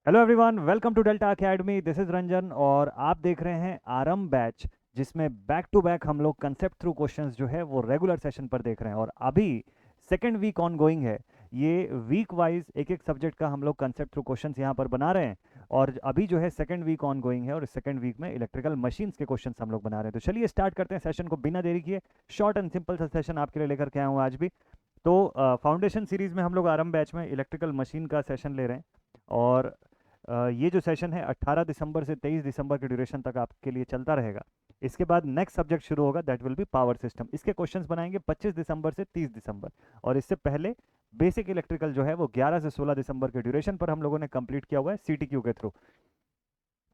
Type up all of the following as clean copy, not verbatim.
Hello everyone, welcome to Delta Academy. This is Ranjan और आप देख रहे हैं आरंभ बैच, जिसमें बैक टू बैक हम लोग कंसेप्ट थ्रू क्वेश्चंस जो है वो रेगुलर सेशन पर देख रहे हैं। और अभी सेकेंड वीक ऑन गोइंग है। ये वीक वाइज एक एक सब्जेक्ट का हम लोग कंसेप्ट थ्रू क्वेश्चंस यहाँ पर बना रहे हैं। और अभी जो है सेकेंड वीक ऑन गोइंग है और इस सेकेंड वीक में इलेक्ट्रिकल मशीन्स के क्वेश्चंस हम लोग बना रहे हैं। तो चलिए स्टार्ट करते हैं सेशन को बिना देरी किए। शॉर्ट एंड सिंपल सा सेशन आपके लिए लेकर के आया हूँ आज भी। तो फाउंडेशन सीरीज में हम लोग आरंभ बैच में इलेक्ट्रिकल मशीन का सेशन ले रहे हैं। और ये जो सेशन है 18 दिसंबर से 23 दिसंबर के ड्यूरेशन तक आपके लिए चलता रहेगा। इसके बाद नेक्स्ट सब्जेक्ट शुरू होगा, that will be power system. इसके क्वेश्चंस बनाएंगे 25 दिसंबर से 30 दिसंबर। और इससे पहले बेसिक इलेक्ट्रिकल जो है वो 11 से 16 दिसंबर के ड्यूरेशन पर हम लोगों ने कंप्लीट किया हुआ है सीटीक्यू के थ्रू।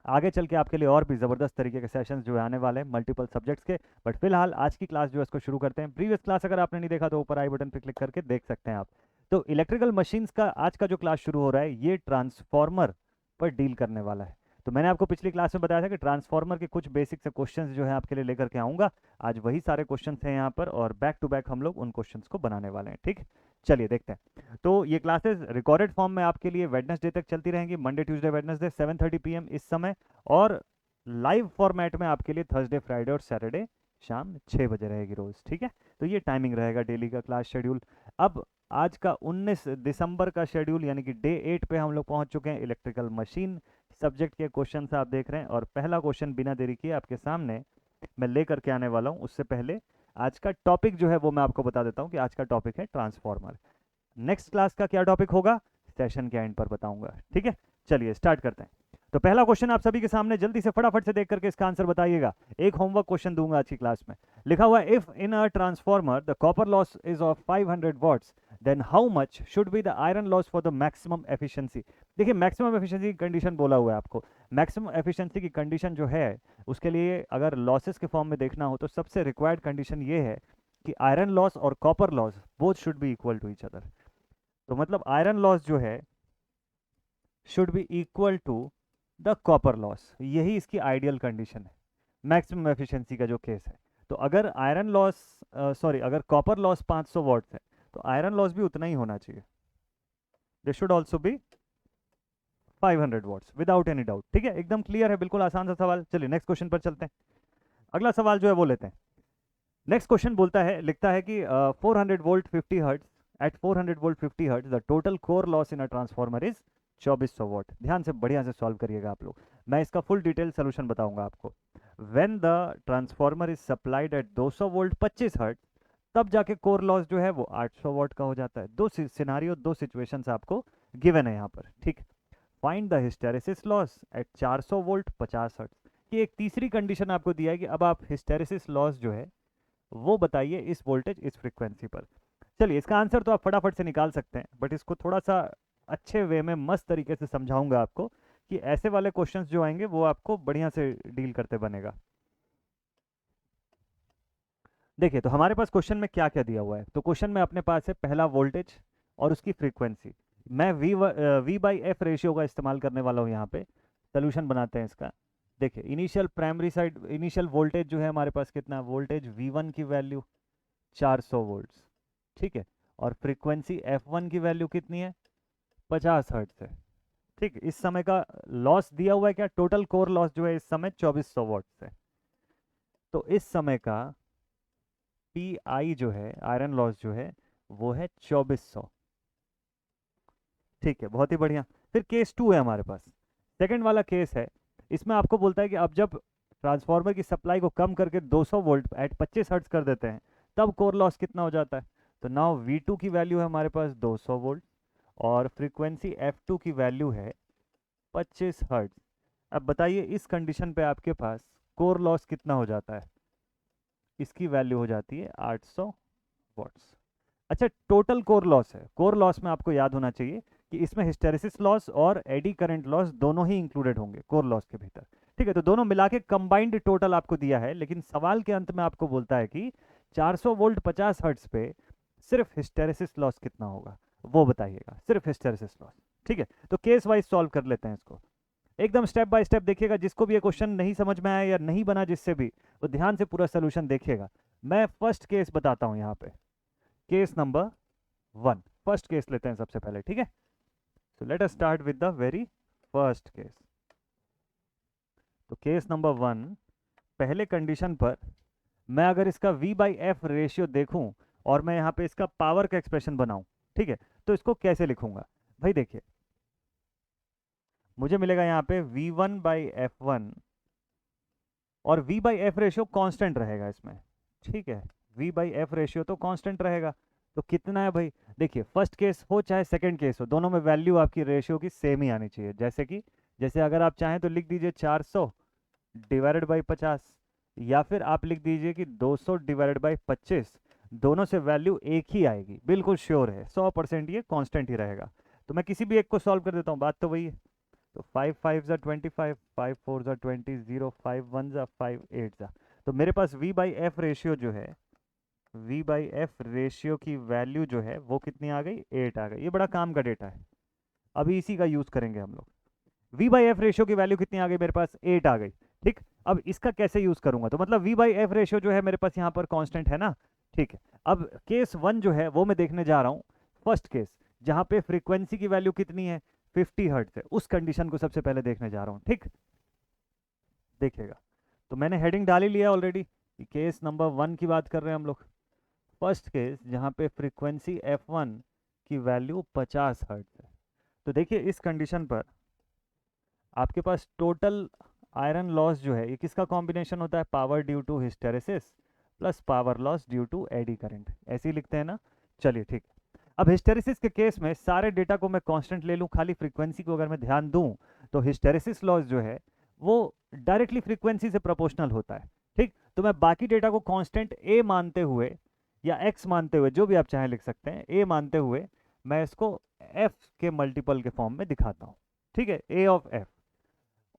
आगे चल के आपके लिए और भी ज़बरदस्त तरीके के सेशंस जो है आने वाले हैं मल्टीपल सब्जेक्ट्स के। बट फिलहाल आज की क्लास जो है इसको शुरू करते हैं। प्रीवियस क्लास अगर आपने नहीं देखा तो ऊपर आई बटन पर क्लिक करके देख सकते हैं आप। तो इलेक्ट्रिकल मशीन्स का आज का जो क्लास शुरू हो रहा है ये ट्रांसफॉर्मर पर डील करने वाला है। तो मैंने आपको पिछली क्लास में बताया था कि ट्रांसफॉर्मर के कुछ बेसिक से क्वेश्चंस जो है आपके लिए लेकर के आऊँगा। आज वही सारे क्वेश्चंस हैं यहाँ पर और बैक टू बैक हम लोग उन क्वेश्चंस को बनाने वाले हैं। ठीक, चलिए देखते हैं। तो ये क्लासेस रिकॉर्डेड फॉर्म में आपके लिए वेडनेसडे तक चलती रहेंगी, मंडे ट्यूसडे वेडनेसडे 7:30 PM इस समय। और लाइव फॉर्मेट में आपके लिए थर्सडे फ्राइडे और सैटरडे शाम 6 बजे रहेगी रोज। ठीक है, तो ये टाइमिंग रहेगा डेली का क्लास शेड्यूल। अब आज का 19 दिसंबर का शेड्यूल यानी कि डे 8 पे हम लोग पहुंच चुके हैं। इलेक्ट्रिकल मशीन सब्जेक्ट के क्वेश्चन आप देख रहे हैं और पहला क्वेश्चन बिना देरी किए आपके सामने मैं लेकर के आने वाला हूं। उससे पहले आज का टॉपिक जो है वो मैं आपको बता देता हूं कि आज का टॉपिक है ट्रांसफॉर्मर। नेक्स्ट क्लास का क्या टॉपिक होगा सेशन के एंड पर बताऊंगा। ठीक है, चलिए स्टार्ट करते हैं। तो पहला क्वेश्चन आप सभी के सामने जल्दी से फटाफट से देख करके इसका आंसर बताइएगा। एक होमवर्क क्वेश्चन दूंगा आज की क्लास में। लिखा हुआ है if in a transformer the copper loss is of 500 watts then how much should be the iron loss for the maximum efficiency. देखिए मैक्सिमम एफिशिएंसी की कंडीशन बोला हुआ है आपको। मैक्सिमम एफिशिएंसी की कंडीशन जो है उसके लिए अगर लॉसेस के फॉर्म में देखना हो तो सबसे रिक्वायर्ड कंडीशन ये है कि आयरन लॉस और copper loss both should be equal to each other. तो मतलब आयरन लॉस जो है should be equal to the copper loss, यही इसकी आइडियल कंडीशन है मैक्सिमम एफिशिएंसी का जो केस है। तो अगर आयरन लॉस अगर कॉपर लॉस 500 वॉट्स है तो आयरन लॉस भी उतना ही होना चाहिए। They should also be 500 watts without any doubt. ठीक है, एकदम क्लियर है, बिल्कुल आसान सा सवाल। चलिए नेक्स्ट क्वेश्चन पर चलते हैं। अगला सवाल जो है वो लेते हैं। नेक्स्ट क्वेश्चन बोलता है, लिखता है कि 400 volt 50 hertz at 400 volt 50 hertz the total core loss in a transformer is 2400 watt. ध्यान से बढ़िया से सॉल्व करिएगा आप लोग, मैं इसका फुल डिटेल सोल्यूशन बताऊंगा आपको। When the transformer is supplied eight 200 volt 25 hertz तब जाके कोर लॉस जो है वो 800 वॉट का हो जाता है। दो सिनारियो, दो सिचुएशंस आपको गिवन है यहाँ पर। ठीक, find the hysteresis loss at 400 volt 50 hertz की एक तीसरी कंडीशन आपको दिया है कि अब आप हिस्टेरेसिस लॉस जो है वो बताइए इस वोल्टेज इस फ्रीक्वेंसी पर। चलिए इसका आंसर तो आप फटाफट से निकाल सकते हैं, बट इसको थोड़ा सा अच्छे वे में मस्त तरीके से समझाऊंगा आपको कि ऐसे वाले क्वेश्चंस जो आएंगे वो आपको बढ़िया से डील करते बनेगा। देखिए तो हमारे पास क्वेश्चन में क्या क्या दिया हुआ है। तो क्वेश्चन में अपने पास है पहला वोल्टेज और उसकी फ्रीक्वेंसी। मैं वी बाई एफ रेशियो का इस्तेमाल करने वाला हूँ यहाँ पे। सोल्यूशन बनाते हैं इसका। देखिए initial primary side initial voltage जो है हमारे पास कितना, वोल्टेज V1 की वैल्यू 400 वोल्ट्स। ठीक है, और फ्रीक्वेंसी F1 की वैल्यू कितनी है, 50 हर्ट्ज है। ठीक, इस समय का लॉस दिया हुआ है क्या, टोटल कोर लॉस जो है इस समय 2400 वॉट्स है। तो इस समय का पी आई जो है आयरन लॉस जो है वो है 2400। ठीक है, बहुत ही बढ़िया। फिर केस 2 है हमारे पास, सेकंड वाला केस है। इसमें आपको बोलता है कि अब जब ट्रांसफार्मर की सप्लाई को कम करके 200 वोल्ट एट 25 हर्ट्ज कर देते हैं तब कोर लॉस कितना हो जाता है। तो नाउ V2 की वैल्यू है हमारे पास 200 वोल्ट और फ्रीक्वेंसी F2 की वैल्यू है 25 हर्ट्ज। अब बताइए इस कंडीशन पे आपके पास कोर लॉस कितना हो जाता है, इसकी वैल्यू हो जाती है 800 वॉट्स। अच्छा, टोटल कोर लॉस है। कोर लॉस में आपको याद होना चाहिए कि इसमें हिस्टेरेसिस लॉस और एडी करंट लॉस दोनों ही इंक्लूडेड होंगे कोर लॉस के भीतर। ठीक है, तो दोनों मिला के कंबाइंड टोटल आपको दिया है, लेकिन सवाल के अंत में आपको बोलता है कि 400 वोल्ट 50 हर्ट्ज पे सिर्फ हिस्टेरेसिस लॉस कितना होगा वो बताइएगा, सिर्फ हिस्टेरेसिस लॉस। ठीक है, तो केस वाइज सॉल्व कर लेते हैं इसको एकदम स्टेप बाय स्टेप। देखिएगा जिसको भी ये क्वेश्चन नहीं समझ में आया या नहीं बना जिससे भी, वो ध्यान से पूरा सोल्यूशन देखिएगा। मैं फर्स्ट केस बताता हूं यहाँ पे, केस नंबर 1। फर्स्ट केस लेते हैं सबसे पहले। ठीक है, so let us start with the very first case. तो केस नंबर 1, पहले कंडीशन पर मैं अगर इसका v बाई एफ रेशियो देखूं और मैं यहाँ पे इसका पावर का एक्सप्रेशन बनाऊं, ठीक है, तो इसको कैसे लिखूंगा भाई? देखिए, मुझे मिलेगा यहाँ पे v1 बाई एफ वन, और v by F ratio constant रहेगा इसमें, ठीक है, v बाई एफ रेशियो तो कांस्टेंट रहेगा। तो कितना है भाई? देखिए, फर्स्ट केस हो चाहे सेकंड केस हो, दोनों में वैल्यू आपकी रेशियो की सेम ही आनी चाहिए। जैसे अगर आप चाहें तो लिख दीजिए 400 डिवाइडेड बाई 50, या फिर आप लिख दीजिए कि 200 डिवाइडेड बाई 25। दोनों से वैल्यू एक ही आएगी, बिल्कुल श्योर है, 100% ये कांस्टेंट ही रहेगा। तो मैं किसी भी एक को सॉल्व कर देता हूँ, बात तो वही है। तो 5 5 ज़ा 25, 5 4 ज़ा 20, 0 5 1 ज़ा 5 8 ज़ा। तो मेरे पास v बाई एफ रेशियो जो है, v बाई एफ रेशियो की वैल्यू जो है वो कितनी आ गई? 8 आ गई। ये बड़ा काम का डेटा है, अभी इसी का यूज़ करेंगे हम लोग। v बाई एफ रेशियो की वैल्यू कितनी आ गई? मेरे पास 8 आ गई, ठीक। अब इसका कैसे यूज़ करूंगा? तो मतलब v बाई एफ रेशियो जो है मेरे पास यहाँ पर कांस्टेंट है ना, ठीक है। अब केस 1 जो है वो मैं देखने जा रहा हूँ, फर्स्ट केस, जहाँ पे फ्रीक्वेंसी की वैल्यू कितनी है? 50 हर्ट्ज है। उस कंडीशन को सबसे पहले देखने जा रहा हूँ, ठीक। देखिएगा, तो मैंने हेडिंग डाल ही लिया ऑलरेडी, केस नंबर 1 की बात कर रहे हैं हम लोग। फर्स्ट केस जहाँ पे फ्रीक्वेंसी f1 की वैल्यू 50 हर्ट्ज है। तो देखिए, इस कंडीशन पर आपके पास टोटल आयरन लॉस जो है, ये किसका कॉम्बिनेशन होता है? Power due to hysteresis plus power loss due to eddy current, ऐसे ही लिखते हैं ना। चलिए ठीक है। अब हिस्टेरेसिस के केस में सारे डेटा को मैं कांस्टेंट ले लूं, खाली फ्रीक्वेंसी को अगर मैं ध्यान दूं, तो हिस्टेरेसिस लॉस जो है वो डायरेक्टली फ्रीक्वेंसी से प्रोपोर्शनल होता है, ठीक। तो मैं बाकी डेटा को कांस्टेंट ए मानते हुए या एक्स मानते हुए, जो भी आप चाहें लिख सकते हैं, ए मानते हुए मैं इसको एफ के मल्टीपल के फॉर्म में दिखाता हूँ, ठीक है, ए ऑफ एफ।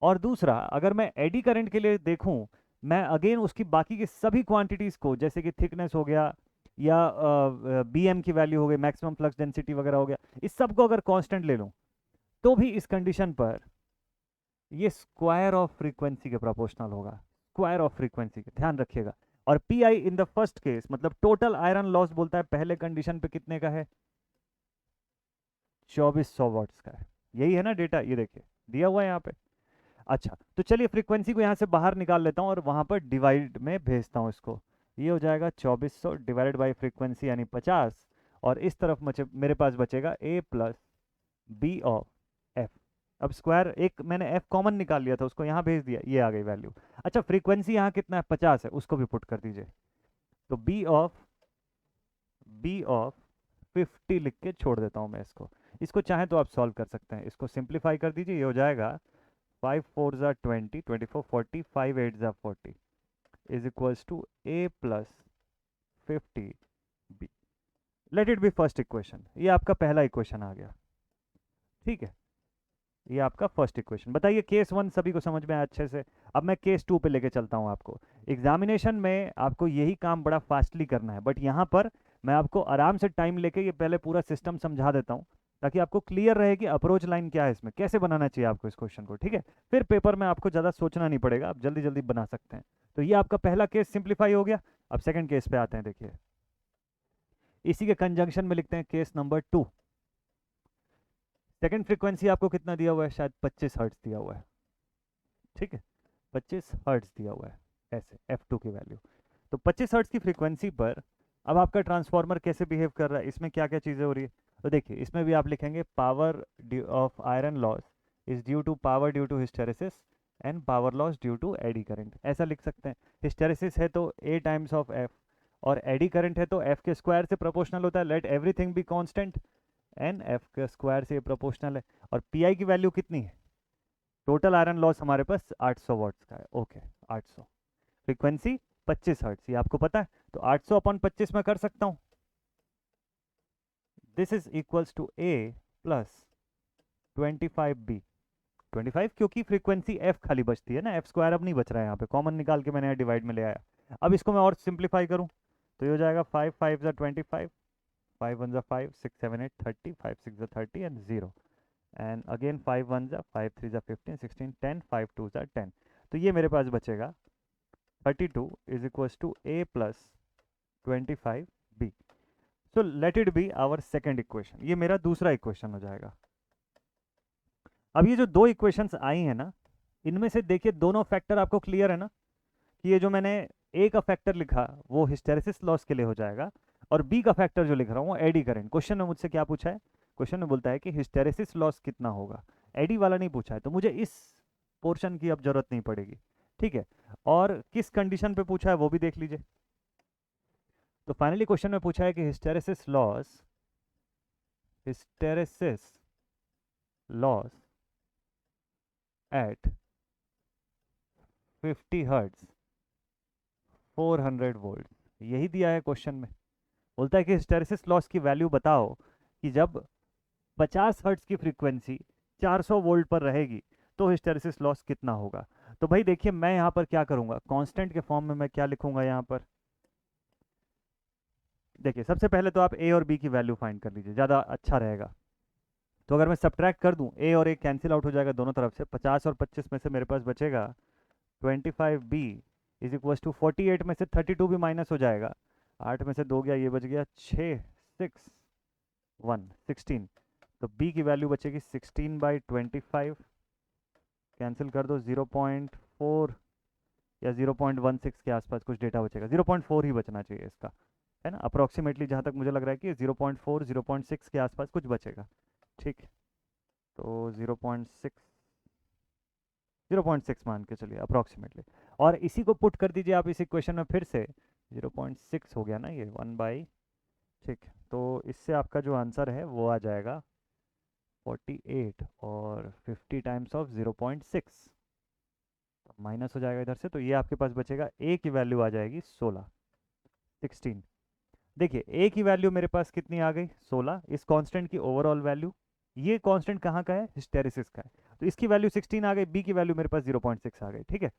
और दूसरा, अगर मैं एडी करंट के लिए देखूं, मैं अगेन उसकी बाकी की सभी क्वांटिटीज को, जैसे कि थिकनेस हो गया या बीएम की वैल्यू हो गई, मैक्सिमम फ्लक्स डेंसिटी वगैरह हो गया, इस सब को अगर कांस्टेंट ले लूं, तो भी इस कंडीशन पर ये स्क्वायर ऑफ फ्रीक्वेंसी के प्रोपोर्शनल होगा, स्क्वायर ऑफ फ्रीक्वेंसी के, ध्यान रखिएगा। और P I in the first case मतलब टोटल आयरन लॉस बोलता है पहले कंडीशन पे कितने का है? 2400 वॉट्स का है। यही है ना डेटा, ये देखिए दिया हुआ है यहाँ पे। अच्छा, तो चलिए फ्रीक्वेंसी को यहाँ से बाहर निकाल लेता हूँ और वहाँ पर डिवाइड में भेजता हूँ इसको। ये हो जाएगा 2400 डिवाइडेड बाई फ्रीक्वेंसी यानी 50, और इस तरफ मेरे पास बचेगा a plus B of F. अब स्क्वायर, एक मैंने एफ कॉमन निकाल लिया था, उसको यहाँ भेज दिया, ये आ गई वैल्यू। अच्छा, फ्रीक्वेंसी यहाँ कितना है? 50 है, उसको भी पुट कर दीजिए। तो बी ऑफ 50 लिख के छोड़ देता हूँ मैं इसको। इसको चाहे तो आप सॉल्व कर सकते हैं, इसको सिंप्लीफाई कर दीजिए, ये हो जाएगा 5 4 ज़ा 20, 24 40, 5 8 ज़ा 40 is equals to a plus 50 b। Let it be first equation. ये आपका पहला इक्वेशन आ गया, ठीक है, ये आपका फर्स्ट इक्वेशन। बताइए, केस 1 सभी को समझ में आया अच्छे से? अब मैं केस 2 पे लेके चलता हूँ आपको। एग्जामिनेशन में आपको यही काम बड़ा फास्टली करना है, बट यहाँ पर मैं आपको आराम से टाइम लेके ये पहले पूरा सिस्टम समझा देता हूँ, ताकि आपको क्लियर रहे कि अप्रोच लाइन क्या है, इसमें कैसे बनाना चाहिए आपको इस क्वेश्चन को, ठीक है। फिर पेपर में आपको ज़्यादा सोचना नहीं पड़ेगा, आप जल्दी जल्दी बना सकते हैं। तो ये आपका पहला केस सिंप्लीफाई हो गया। अब सेकंड केस पे आते हैं। देखिए, इसी के कंजंक्शन में लिखते हैं केस नंबर 2। सेकंड फ्रीक्वेंसी आपको कितना दिया हुआ है? शायद 25 हर्ट्ज दिया हुआ है, ठीक है, 25 हर्ट्ज दिया हुआ है, ऐसे f2 की वैल्यू। तो 25 हर्ट्ज की फ्रीक्वेंसी पर अब आपका ट्रांसफार्मर कैसे बिहेव कर रहा है, इसमें क्या क्या चीज़ें हो रही है? तो देखिए, इसमें भी आप लिखेंगे power of iron loss is due to power due to hysteresis and power loss due to eddy current, ऐसा लिख सकते हैं। हिस्टेरेसिस है तो a टाइम्स ऑफ f, और एडी करंट है तो f के स्क्वायर से प्रोपोर्शनल होता है। Let everything be constant, and f के स्क्वायर से प्रोपोर्शनल है। और pi की वैल्यू कितनी है? टोटल आयरन लॉस हमारे पास 800 वॉट्स का है, ओके 800। फ्रीक्वेंसी 25 हर्ट्ज, ये आपको पता है, तो 800 अपॉन 25 में कर सकता हूँ। This is equals to a plus 25b। 25 क्योंकि फ्रीक्वेंसी f खाली बचती है ना, f स्क्वायर अब नहीं बच रहा है, यहाँ पे कॉमन निकाल के मैंने डिवाइड में ले आया। अब इसको मैं और सिंप्लीफाई करूँ तो ये हो जाएगा 5 5 ज़ा 25, 5 1 ज़ा 5, 6 7 8 30, 5 6 ज़ा 30 एंड 0, एंड अगेन 5 1 ज़ा 5 3 ज़ा 15, 16 10, 5 2 ज़ा 10। तो ये मेरे पास बचेगा 32 is equals to a plus 25b। So let it be our second equation, ये मेरा दूसरा इक्वेशन हो जाएगा। अब ये जो दो इक्वेशंस आई हैं ना, इनमें से देखिए दोनों फैक्टर आपको क्लियर है ना, कि ये जो मैंने ए का फैक्टर लिखा वो हिस्टेरेसिस लॉस के लिए हो जाएगा, और बी का फैक्टर जो लिख रहा हूँ वो एडी करंट। क्वेश्चन में मुझसे क्या पूछा है, क्वेश्चन में बोलता है कि हिस्टेरेसिस लॉस कितना होगा, एडी वाला नहीं पूछा है, तो मुझे इस पोर्शन की अब जरूरत नहीं पड़ेगी, ठीक है। और किस कंडीशन पे पूछा है वो भी देख लीजिए। तो फाइनली क्वेश्चन में पूछा है कि hysteresis loss at 50 hertz 400 volt, यही दिया है क्वेश्चन में। बोलता है कि हिस्टेरेसिस लॉस की वैल्यू बताओ कि जब 50 हर्ट्ज की फ्रीक्वेंसी 400 वोल्ट पर रहेगी तो हिस्टेरेसिस लॉस कितना होगा। तो भाई देखिए मैं यहाँ पर क्या करूँगा, कांस्टेंट के फॉर्म में मैं क्या लिखूंगा यहाँ पर। देखिए सबसे पहले तो आप ए और बी की वैल्यू फाइंड कर लीजिए, ज़्यादा अच्छा रहेगा। तो अगर मैं सब्ट्रैक्ट कर दूं, ए और ए कैंसिल आउट हो जाएगा दोनों तरफ से, 50 और 25 में से मेरे पास बचेगा 25b इज इक्वल टू 48 में से 32 भी माइनस हो जाएगा, 8 में से 2 गया, ये बच गया 6 6 1 16। तो b की वैल्यू बचेगी 16/25, कैंसिल कर दो 0.4 या 0.16 के आसपास कुछ डेटा बचेगा, 0.4 ही बचना चाहिए इसका, है ना, अप्रोक्सीमेटली जहाँ तक मुझे लग रहा है कि 0.4 0.6 के आसपास कुछ बचेगा, ठीक। तो 0.6 मान के चलिए अप्रोक्सीमेटली, और इसी को पुट कर दीजिए आप इस इक्वेशन में फिर से, 0.6 हो गया ना ये 1/, ठीक। तो इससे आपका जो आंसर है वो आ जाएगा 48 और 50 टाइम्स ऑफ 0.6, माइनस हो जाएगा इधर से, तो ये आपके पास बचेगा, ए की वैल्यू आ जाएगी 16। देखिए ए की वैल्यू मेरे पास कितनी आ गई 16, इस कांस्टेंट की ओवरऑल वैल्यू, ये कांस्टेंट कहाँ का है, हिस्टेरेसिस का है, तो इसकी वैल्यू 16 आ गई, बी की वैल्यू मेरे पास 0.6 आ गई, ठीक है।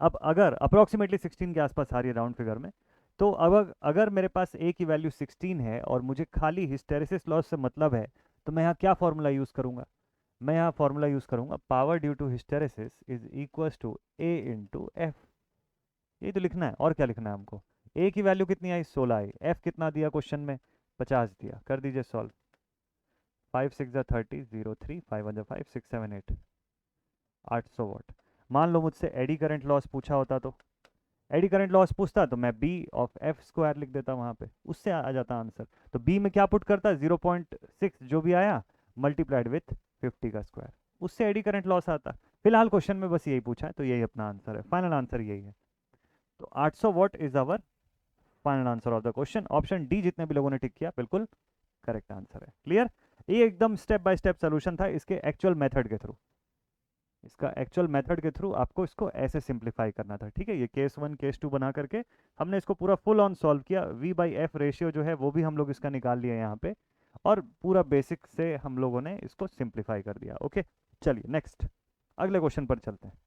अब अगर अप्रोक्सीमेटली 16 के आसपास आ रही है राउंड फिगर में, तो अब अगर मेरे पास ए की वैल्यू 16 है और मुझे खाली हिस्टेरेसिस लॉस से मतलब है, तो मैं यहाँ क्या फॉर्मूला यूज़ करूँगा, मैं यहाँ फॉर्मूला यूज़ करूँगा power due to hysteresis is equals to A into F. ये तो लिखना है, और क्या लिखना है हमको। ए की वैल्यू कितनी आई 16 आई, एफ कितना दिया क्वेश्चन में 50 दिया, कर दीजिए सॉल्व, 5 6 30 0 3 5 1 5 6 7 8 800 वाट। मान लो मुझसे एडी करंट लॉस पूछा होता, तो एडी करंट लॉस पूछता तो मैं बी ऑफ एफ स्क्वायर लिख देता वहाँ पे, उससे आ जाता आंसर। तो बी में क्या पुट करता 0.6 जो भी आया मल्टीप्लाइड विथ 50 का स्क्वायर, उससे एडी करंट लॉस आता। फिलहाल क्वेश्चन में बस यही पूछा है, तो यही अपना आंसर है, फाइनल आंसर यही है। तो 800 watt is our final answer of the question. Option D जितने भी लोगों ने टिक किया बिल्कुल करेक्ट आंसर है। क्लियर, ये एकदम स्टेप बाय स्टेप सोल्यूशन था इसके एक्चुअल मेथड के थ्रू, इसका एक्चुअल मेथड के थ्रू आपको इसको ऐसे सिंप्लीफाई करना था, ठीक है। ये केस 1 केस 2 बना करके हमने इसको पूरा फुल ऑन सॉल्व किया, v/f रेशियो जो है वो भी हम लोग इसका निकाल लिया यहाँ पे, और पूरा बेसिक से हम लोगों ने इसको सिंप्लीफाई कर दिया। ओके चलिए नेक्स्ट अगले क्वेश्चन पर चलते हैं।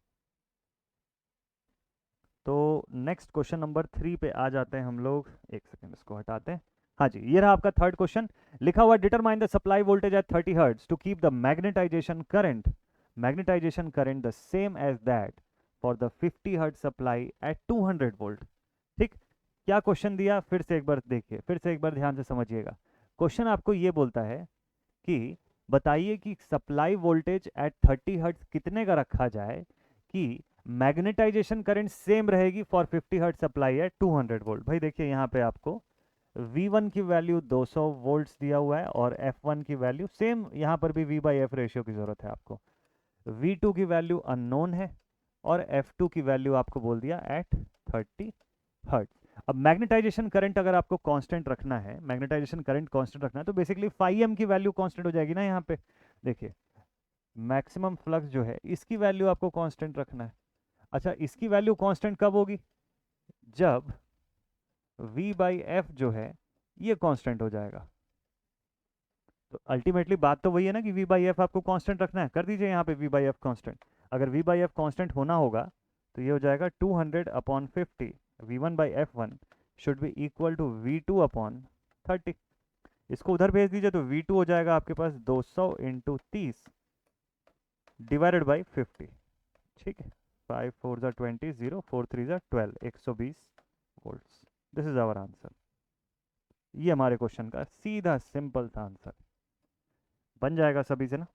तो नेक्स्ट क्वेश्चन नंबर 3 पे आ जाते हैं हम लोग, एक सेकेंड इसको हटाते हैं। हाँ जी, ये रहा आपका थर्ड क्वेश्चन, लिखा हुआ determine the supply voltage at 30 hertz to keep the magnetization current the same as that for the 50 hertz supply at 200 volt. ठीक, क्या क्वेश्चन दिया फिर से एक बार देखिए, फिर से एक बार ध्यान से समझिएगा। क्वेश्चन आपको ये बोलता है कि बताइए कि सप्लाई वोल्टेज एट 30 हर्ट्ज कितने का रखा जाए कि मैग्नेटाइजेशन करंट सेम रहेगी for 50 hertz supply at 200 volt. भाई देखिए यहाँ पे आपको V1 की वैल्यू 200 वोल्ट्स दिया हुआ है और F1 की वैल्यू सेम, यहाँ पर भी V/F रेशियो की जरूरत है आपको। V2 की वैल्यू अननोन है और F2 की वैल्यू आपको बोल दिया एट 30 हर्ट्ज। अब मैग्नेटाइजेशन करंट अगर आपको कांस्टेंट रखना है, मैग्नेटाइजेशन करंट कांस्टेंट रखना है, तो बेसिकली φm की वैल्यू कांस्टेंट हो जाएगी ना। यहाँ पे देखिए मैक्सिमम फ्लक्स जो है इसकी वैल्यू आपको कांस्टेंट रखना है। अच्छा इसकी वैल्यू कांस्टेंट कब होगी, जब V/F जो है ये कांस्टेंट हो जाएगा। तो अल्टीमेटली बात तो वही है ना कि V/F आपको कांस्टेंट रखना है, कर दीजिए यहाँ पे V/F कांस्टेंट। अगर V/F कांस्टेंट होना होगा तो ये हो जाएगा 200/50 V1/F1 should be equal to V2 upon 30। इसको उधर भेज दीजिए तो V2 हो जाएगा आपके पास 200 इंटू 30 डिवाइडेड बाई 50, ठीक है। 5 4 ज़ा 20 0 4 3 ज़ा 12 120 volts. This is our answer. ये हमारे क्वेश्चन का सीधा सिंपल सा आंसर बन जाएगा सभी से ना।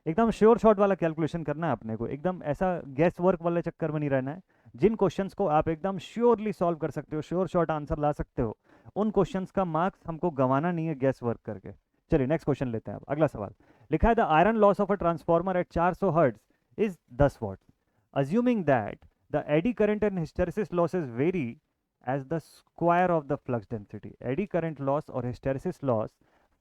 एकदम श्योर शॉट वाला कैलकुलेशन करना है अपने को, एकदम ऐसा गैस वर्क वाले चक्कर में नहीं रहना है। जिन क्वेश्चंस को आप एकदम श्योरली सॉल्व कर सकते हो, श्योर शॉट आंसर ला सकते हो, उन क्वेश्चंस का मार्क्स हमको गंवाना नहीं है गैस वर्क करके। चलिए नेक्स्ट क्वेश्चन लेते हैं। अब अगला सवाल लिखा है, the iron loss of a transformer at 400 hertz is 10 watt, assuming that the eddy current and hysteresis losses vary as the square of the flux density. Eddy current loss और hysteresis loss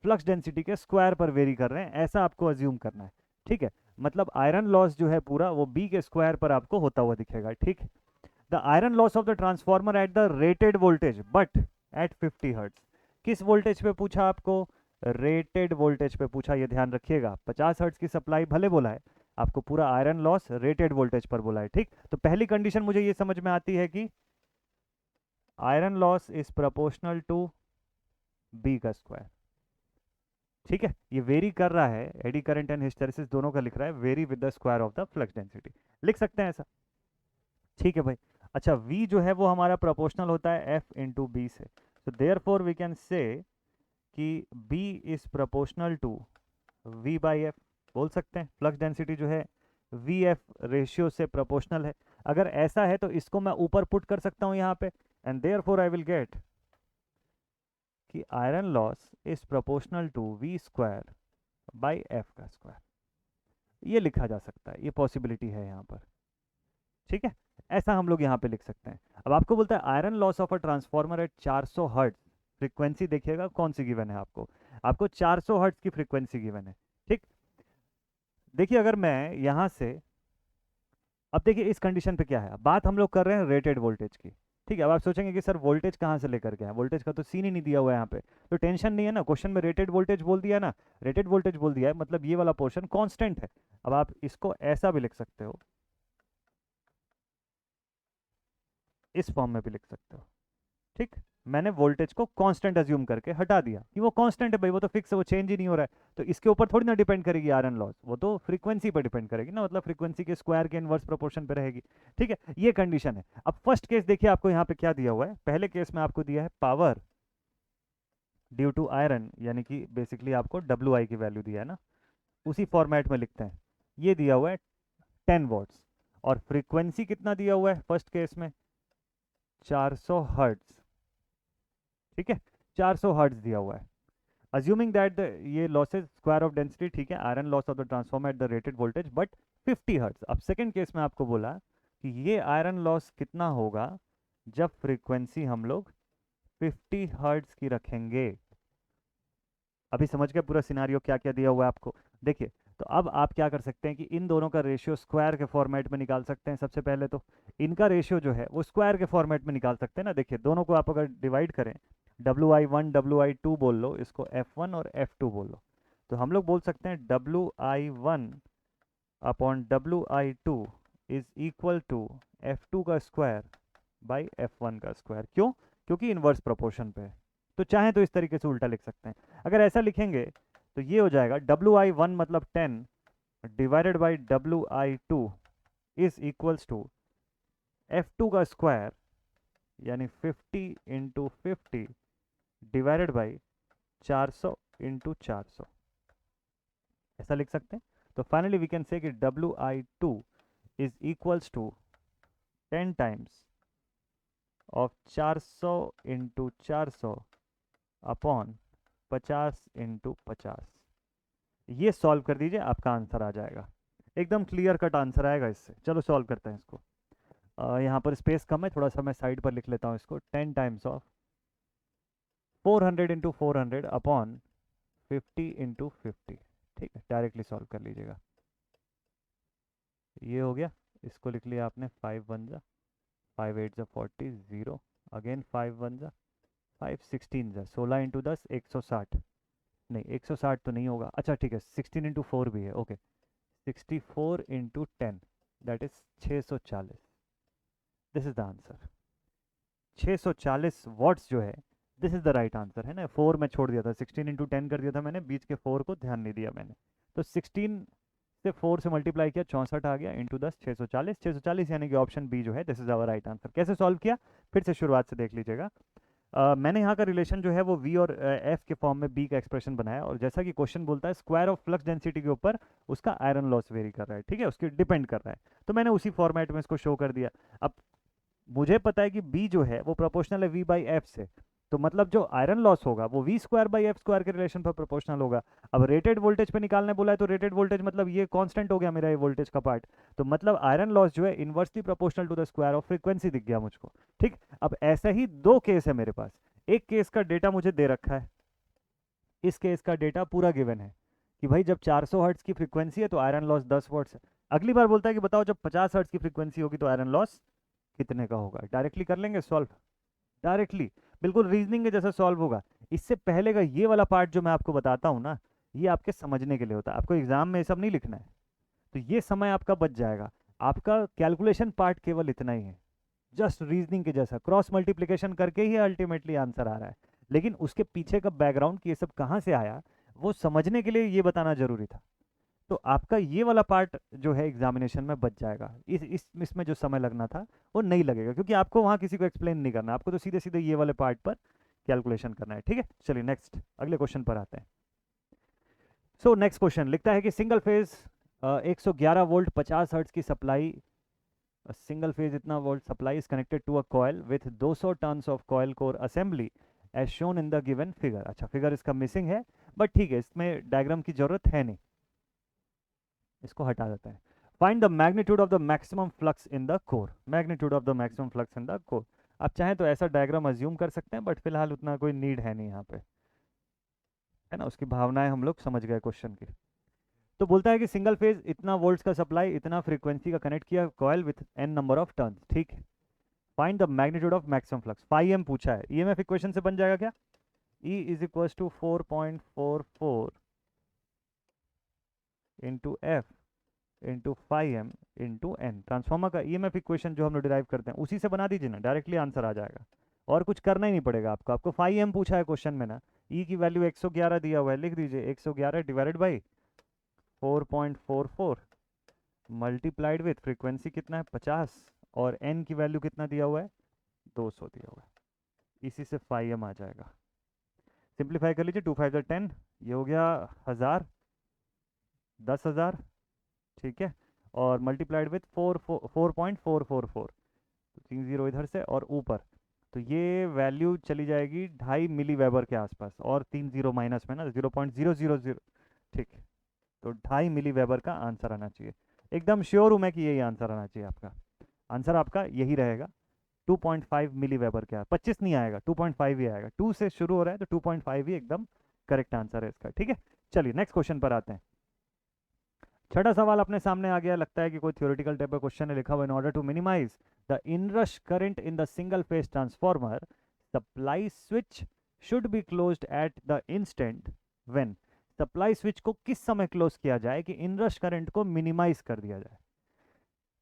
flux density के square पर vary कर रहे हैं, ऐसा आपको assume करना है। ठीक है, मतलब आयरन लॉस जो है पूरा वो बी के स्क्वायर पर आपको होता हुआ दिखेगा। ठीक, the iron loss of the transformer at the rated voltage but at 50 hertz. किस वोल्टेज पे पूछा आपको? रेटेड वोल्टेज पे पूछा, ये ध्यान रखिएगा। 50 हर्ट्ज की सप्लाई भले बोला है, आपको पूरा आयरन लॉस रेटेड वोल्टेज पर बोला है। ठीक, तो पहली कंडीशन मुझे ये समझ में आती है कि iron loss is proportional to B का स्क्वायर। ठीक है, ये वेरी कर रहा है, एडी करंट एंड हिस्टेरिसिस दोनों का लिख रहा है, very with the square of the flux density, लिख सकते हैं ऐसा। ठीक है भाई। अच्छा, V जो है वो हमारा प्रोपोर्शनल होता है F इंटू बी से, तो there four we can say कि B is proportional to V by F, बोल सकते हैं। फ्लक्स डेंसिटी जो है VF रेशियो से प्रोपोर्शनल है। अगर ऐसा है तो इसको मैं ऊपर पुट कर सकता हूँ यहाँ पे, and therefore I will get कि iron loss is proportional to V square by F का स्क्वायर। ये लिखा जा सकता है, ये पॉसिबिलिटी है यहाँ पर। ठीक है, ऐसा हम लोग यहाँ पे लिख सकते हैं। अब आपको बोलता है iron loss of a transformer at 400 hertz, frequency देखिएगा कौन सी गिवन है आपको। आपको 400 हर्ट्ज की फ्रीक्वेंसी गिवन है। ठीक, देखिए अगर मैं यहाँ से, अब देखिए इस कंडीशन पे क्या है, बात हम लोग कर रहे हैं रेटेड वोल्टेज की। ठीक है, अब आप सोचेंगे कि सर वोल्टेज कहाँ से लेकर के आए, वोल्टेज का तो सीन ही नहीं दिया हुआ है यहाँ पे, तो टेंशन नहीं है ना, क्वेश्चन में रेटेड वोल्टेज बोल दिया ना, रेटेड वोल्टेज बोल दिया है, मतलब ये वाला पोर्शन कांस्टेंट है। अब आप इसको ऐसा भी लिख सकते हो, इस फॉर्म में भी लिख सकते हो। ठीक, मैंने वोल्टेज को कांस्टेंट अज्यूम करके हटा दिया कि वो कांस्टेंट है भाई, वो तो फिक्स है, वो चेंज ही नहीं हो रहा है, तो इसके ऊपर थोड़ी ना डिपेंड करेगी आयरन लॉस, वो तो फ्रीक्वेंसी पर डिपेंड करेगी ना, मतलब फ्रीक्वेंसी के स्क्वायर के इनवर्स प्रोपोर्शन पे रहेगी। ठीक है, ये कंडीशन है। अब फर्स्ट केस देखिए आपको यहाँ पे क्या दिया हुआ है। पहले केस में आपको दिया है पावर ड्यू टू आयरन, यानी कि बेसिकली आपको WI की वैल्यू दिया है ना, उसी फॉर्मेट में लिखते हैं। ये दिया हुआ है 10 वॉट्स, और फ्रीक्वेंसी कितना दिया हुआ है फर्स्ट केस में? 400 हर्ट्ज। ठीक है, 400 हर्ट्ज दिया हुआ है। अज्यूमिंग दैट ये लॉसेज स्क्वायर ऑफ डेंसिटी, ठीक है, iron loss of the transformer at the rated voltage but 50 hertz. अब सेकंड केस में आपको बोला कि ये आयरन लॉस कितना होगा जब फ्रीक्वेंसी हम लोग 50 हर्ट्ज की रखेंगे। अभी समझ गए पूरा सिनारियो क्या क्या दिया हुआ है आपको? देखिए, तो अब आप क्या कर सकते हैं कि इन दोनों का रेशियो स्क्वायर के फॉर्मेट में निकाल सकते हैं। सबसे पहले तो इनका रेशियो जो है वो स्क्वायर के फॉर्मेट में निकाल सकते हैं ना। देखिए, दोनों को आप अगर डिवाइड करें, WI1 WI2 बोल लो, इसको F1 और F2 बोल लो, तो हम लोग बोल सकते हैं WI1 upon WI2 is equal to F2 का स्क्वायर बाई F1 का स्क्वायर। क्यों? क्योंकि इनवर्स प्रोपोर्शन पे है। तो चाहे तो इस तरीके से उल्टा लिख सकते हैं। अगर ऐसा लिखेंगे तो ये हो जाएगा WI1 मतलब 10 divided by WI2 is equals to F2 का स्क्वायर यानी 50 इंटू 50 डिवाइडेड बाई 400 इंटू 400, ऐसा लिख सकते हैं। तो फाइनली वी कैन से कि WI2 is equals to 10 times of 400 into 400 upon 50 into 50। ये सॉल्व कर दीजिए, आपका आंसर आ जाएगा, एकदम क्लियर कट आंसर आएगा इससे। चलो सॉल्व करते हैं इसको। यहाँ पर स्पेस कम है, थोड़ा सा मैं साइड पर लिख लेता हूँ इसको। 10 times of 400 into 400 upon 50 into 50। ठीक है, डायरेक्टली सॉल्व कर लीजिएगा। ये हो गया, इसको लिख लिया आपने 5 1 जा 5 8 जा 40 0 अगेन 5 1 जा 5 16 जा 16 इंटू 10 160, नहीं 160 तो नहीं होगा। अच्छा ठीक है, 16 इंटू 4 भी है, okay 64 into 10 that is 640। This is the answer. 640 watts जो है, this is the right answer, है ना। 4 मैं छोड़ दिया था, 16 इंटू 10 कर दिया था मैंने, बीच के 4 को ध्यान नहीं दिया मैंने। तो 16 से 4 से मल्टीप्लाई किया, 64 आ गया, इंटू 10 640 यानी कि ऑप्शन बी जो है this is our right answer. कैसे सॉल्व किया, फिर से शुरुआत से देख लीजिएगा। मैंने यहाँ का रिलेशन जो है वो वी और एफ के फॉर्म में बी का एक्सप्रेशन बनाया, और जैसा कि क्वेश्चन बोलता है स्क्वायर ऑफ फ्लक्स डेंसिटी के ऊपर उसका आयरन लॉस वेरी कर रहा है, ठीक है, उसकी डिपेंड कर रहा है, तो मैंने उसी फॉर्मेट में इसको शो कर दिया। अब मुझे पता है कि बी जो है वो प्रोपोर्शनल है वी बाई एफ से, तो मतलब जो आयरन लॉस होगा वो V square by F square के रिलेशन पर प्रोपोर्शनल होगा। अब रेटेड वोल्टेज पे निकालने बोला है, तो रेटेड वोल्टेज मतलब ये कांस्टेंट हो गया मेरा ये वोल्टेज का पार्ट, तो मतलब आयरन लॉस जो है inversely proportional to the square of frequency दिख गया मुझको, ठीक। अब ऐसा ही दो केस है मेरे पास, एक केस का डेटा मुझे दे रखा है, इस केस का डेटा पूरा गिवन है कि भाई जब 400 हर्ट्ज की फ्रीक्वेंसी है तो आयरन लॉस 10 वॉट्स है। अगली बार बोलता है कि बताओ जब 50 हर्ट्ज की फ्रीक्वेंसी होगी तो आयरन लॉस कितने का होगा। डायरेक्टली कर लेंगे सॉल्व, डायरेक्टली, बिल्कुल रीजनिंग के जैसा सॉल्व होगा। इससे पहले का ये वाला पार्ट जो मैं आपको बताता हूँ ना, ये आपके समझने के लिए होता है, आपको एग्जाम में ये सब नहीं लिखना है, तो ये समय आपका बच जाएगा। आपका कैलकुलेशन पार्ट केवल इतना ही है, जस्ट रीजनिंग के जैसा क्रॉस मल्टीप्लिकेशन करके ही अल्टीमेटली आंसर आ रहा है, लेकिन उसके पीछे का बैकग्राउंड कि ये सब कहाँ से आया वो समझने के लिए ये बताना जरूरी था। तो आपका ये वाला पार्ट जो है एग्जामिनेशन में बच जाएगा, इसमें जो समय लगना था वो नहीं लगेगा, क्योंकि आपको वहाँ किसी को एक्सप्लेन नहीं करना, आपको तो सीधे सीधे ये वाले पार्ट पर कैलकुलेशन करना है, ठीक है। चलिए नेक्स्ट अगले क्वेश्चन पर आते हैं। सो नेक्स्ट क्वेश्चन लिखता है कि सिंगल फेज 111 वोल्ट 50 हर्ट्ज की सप्लाई, सिंगल फेज इतना volt supply is connected to a coil with 200 turns of coil core assembly as shown in the given figure. अच्छा, फिगर इसका मिसिंग है, but ठीक है, इसमें डायग्राम की जरूरत है नहीं, इसको हटा देते हैं। Find the magnitude of the maximum flux in the core, magnitude of the maximum flux in the core. आप चाहें तो ऐसा डायग्राम अज्यूम कर सकते हैं, बट फिलहाल उतना कोई नीड है नहीं यहाँ पे, है ना, उसकी भावनाएं हम लोग समझ गए क्वेश्चन की। तो बोलता है कि सिंगल फेज इतना वोल्ट्स का सप्लाई इतना फ्रीक्वेंसी का कनेक्ट किया coil with N number of turns, ठीक है। Find the magnitude of maximum flux, phi M पूछा है, ईएमएफ इक्वेशन से बन जाएगा क्या, E is equal to 4.44 into F into phi M into N. Transformer का ईएमएफ इक्वेशन जो हम लोग डिराइव करते हैं उसी से बना दीजिए ना, डायरेक्टली आंसर आ जाएगा, और कुछ करना ही नहीं पड़ेगा आपको। आपको फाई एम पूछा है क्वेश्चन में ना, ई की वैल्यू 111 दिया हुआ है, लिख दीजिए 111 divided by 4.44 multiplied with frequency कितना है 50, और एन की वैल्यू कितना दिया हुआ है 200 दिया हुआ है, इसी से फाई एम आ जाएगा। सिंप्लीफाई कर लीजिए, 2 5 10, ये हो गया 1000, 10,000, ठीक है, और मल्टीप्लाइड विथ 4.444, तो 3 जीरो इधर से और ऊपर, तो ये वैल्यू चली जाएगी 2.5 मिली वेबर के आसपास, और 3 जीरो माइनस में ना 0.000, ठीक है, तो 2.5 मिली वेबर का आंसर आना चाहिए। एकदम श्योर हूँ मैं कि यही आंसर आना चाहिए आपका, आंसर आपका यही रहेगा 2.5 मिली वेबर क्या, 25 नहीं आएगा, 2.5 ही आएगा, 2 से शुरू हो रहा है तो 2.5 ही एकदम करेक्ट आंसर है इसका, ठीक है। चलिए नेक्स्ट क्वेश्चन पर आते हैं। छठा सवाल अपने सामने आ गया, लगता है कि कोई थ्योरेटिकल टाइप का क्वेश्चन है, लिखा हुआ in order to minimise the inrush current in the single phase transformer supply switch should be closed at the instant when, supply switch को किस समय क्लोज किया जाए कि इनरश करंट को मिनिमाइज कर दिया जाए।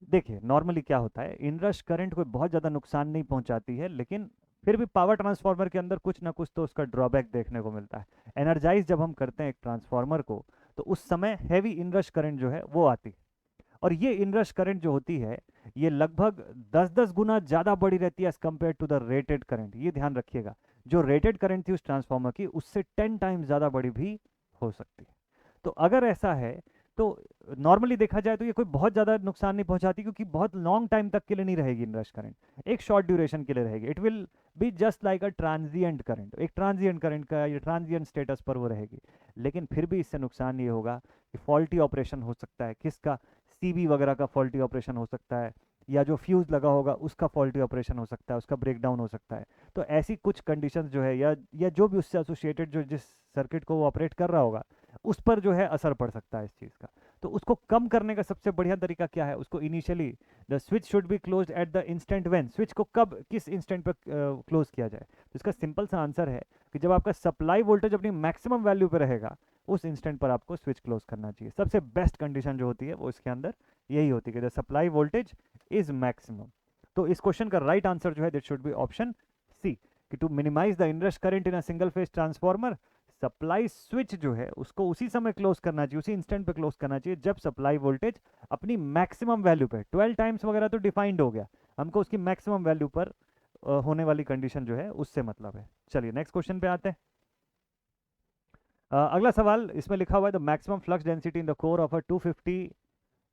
देखिए नॉर्मली क्या होता है, इनरश करंट कोई बहुत ज़्यादा नुकसान नहीं पहुंचाती है, लेकिन फिर भी पावर ट्रांसफार्मर के अंदर कुछ ना कुछ तो उसका ड्रॉबैक देखने को मिलता है। एनर्जाइज जब हम करते हैं एक ट्रांसफार्मर को, तो उस समय हैवी इनरश करंट जो है वो आती है, और ये इनरश करंट जो होती है ये लगभग 10-10 गुना ज़्यादा बड़ी रहती है as compare to the rated current. ये ध्यान रखिएगा, जो रेटेड करंट थी उस ट्रांसफार्मर की उससे 10 टाइम्स ज़्यादा बड़ी भी हो सकती है। तो अगर ऐसा है तो नॉर्मली देखा जाए तो ये कोई बहुत ज़्यादा नुकसान नहीं पहुंचाती, क्योंकि बहुत लॉन्ग टाइम तक के लिए नहीं रहेगी इनरश करंट, एक शॉर्ट ड्यूरेशन के लिए रहेगी। It will be just like a transient current, एक ट्रांजिएंट करंट का या ट्रांजिएंट स्टेटस पर वो रहेगी। लेकिन फिर भी इससे नुकसान ये होगा कि फॉल्टी ऑपरेशन हो सकता है, किसका, सीबी वगैरह का फॉल्टी ऑपरेशन हो सकता है, या जो फ्यूज़ लगा होगा उसका फॉल्टी ऑपरेशन हो सकता है, उसका ब्रेकडाउन हो सकता है। तो ऐसी कुछ कंडीशंस जो है या जो भी उससे एसोसिएटेड जो जिस सर्किट को वो ऑपरेट कर रहा होगा उस पर जो है असर पड़ सकता है इस चीज़ का। तो उसको कम करने का सबसे बढ़िया तरीका क्या है, उसको initially the switch should be closed at the instant when, switch को कब किस इंस्टेंट पर क्लोज किया जाए। तो इसका सिंपल सा आंसर है कि जब आपका सप्लाई वोल्टेज अपनी मैक्सिमम वैल्यू पे रहेगा उस इंस्टेंट पर आपको स्विच क्लोज करना चाहिए। सबसे बेस्ट कंडीशन जो होती है वो इसके अंदर यही होती है कि the supply voltage is maximum. तो इस क्वेश्चन का राइट आंसर जो है that should be option C, कि to minimise the inrush current in a single phase transformer supply switch जो है उसको उसी समय क्लोज करना चाहिए, उसी इंस्टेंट पे क्लोज करना चाहिए जब सप्लाई वोल्टेज अपनी मैक्सिमम वैल्यू पे, 12 टाइम्स वगैरह तो डिफाइंड हो गया, हमको उसकी मैक्सिमम वैल्यू पर होने वाली कंडीशन जो है उससे मतलब है। चलिए नेक्स्ट क्वेश्चन पे आते हैं। अगला सवाल इसमें लिखा हुआ है the maximum flux density in the core of a 250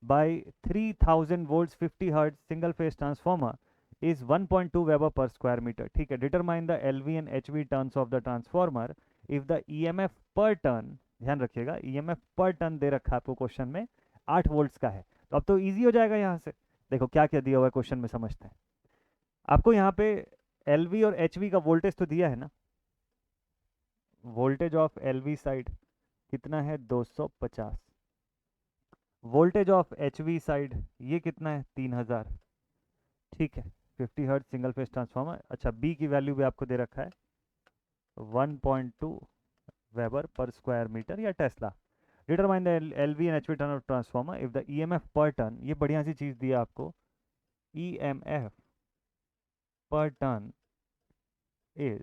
by 3000 volts 50 hertz single phase transformer is 1.2 weber per square metre. ठीक है, determine the L V and H V turns of the transformer if the E M F per turn, ध्यान रखिएगा E M F per turn दे रखा है आपको question में 8 volts का है। तो अब तो ईजी हो जाएगा यहाँ से। देखो क्या क्या दिया हुआ है क्वेश्चन में, समझते हैं। आपको यहाँ पे एल वी और एच वी का वोल्टेज तो दिया है ना, voltage of L V side कितना है 250, voltage of H V side ये कितना है 3000। ठीक है, 50 हर्ट्ज सिंगल फेज ट्रांसफार्मर। अच्छा, बी की वैल्यू भी आपको दे रखा है 1.2 वेबर पर स्क्वायर मीटर या tesla. Determine the L V and H V turn of transformer if the E M F per turn, ये बढ़िया सी चीज़ दिया आपको, E M F per turn is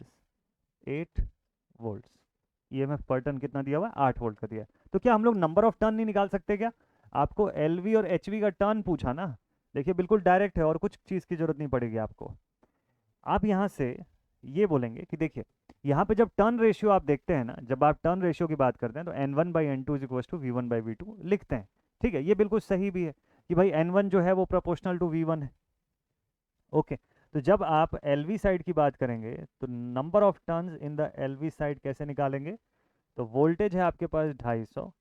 8 volts. E M F per turn कितना दिया हुआ है 8 वोल्ट का दिया है। तो क्या हम लोग नंबर ऑफ टर्न नहीं निकाल सकते क्या? आपको एल वी और एच वी का टर्न पूछा ना, देखिए बिल्कुल डायरेक्ट है और कुछ चीज़ की जरूरत नहीं पड़ेगी आपको। आप यहाँ से ये बोलेंगे कि देखिए यहाँ पे जब टर्न रेशियो आप देखते हैं ना, जब आप टर्न रेशियो की बात करते हैं तो N one by N two is equal to V one by V two लिखते हैं। ठीक है, ये बिल्कुल सही भी है कि भाई एन वन जो है वो प्रोपोर्शनल टू वी वन है। ओके, तो जब आप एल वी साइड की बात करेंगे तो number of turns in the L V side कैसे निकालेंगे? तो वोल्टेज है आपके पास 250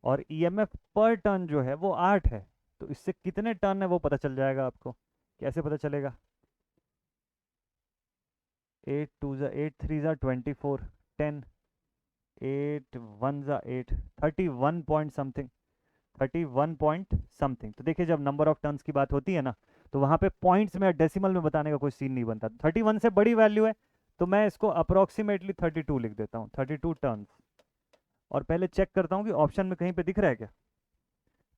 और ईएमएफ पर टर्न जो है वो 8 है, तो इससे कितने टर्न है वो पता चल जाएगा आपको। कैसे पता चलेगा? 8 2 जा 8 3 जा 24, 10 8 1 जा 8, 31 पॉइंट समथिंग, 31 पॉइंट समथिंग। तो देखिए जब नंबर ऑफ टर्न्स की बात होती है ना, तो वहाँ पे पॉइंट्स में डेसिमल में बताने का कोई सीन नहीं बनता। 31 से बड़ी वैल्यू है तो मैं इसको अप्रोक्सीमेटली 32 लिख देता हूँ, 32 टर्न्स। और पहले चेक करता हूँ कि ऑप्शन में कहीं पे दिख रहा है क्या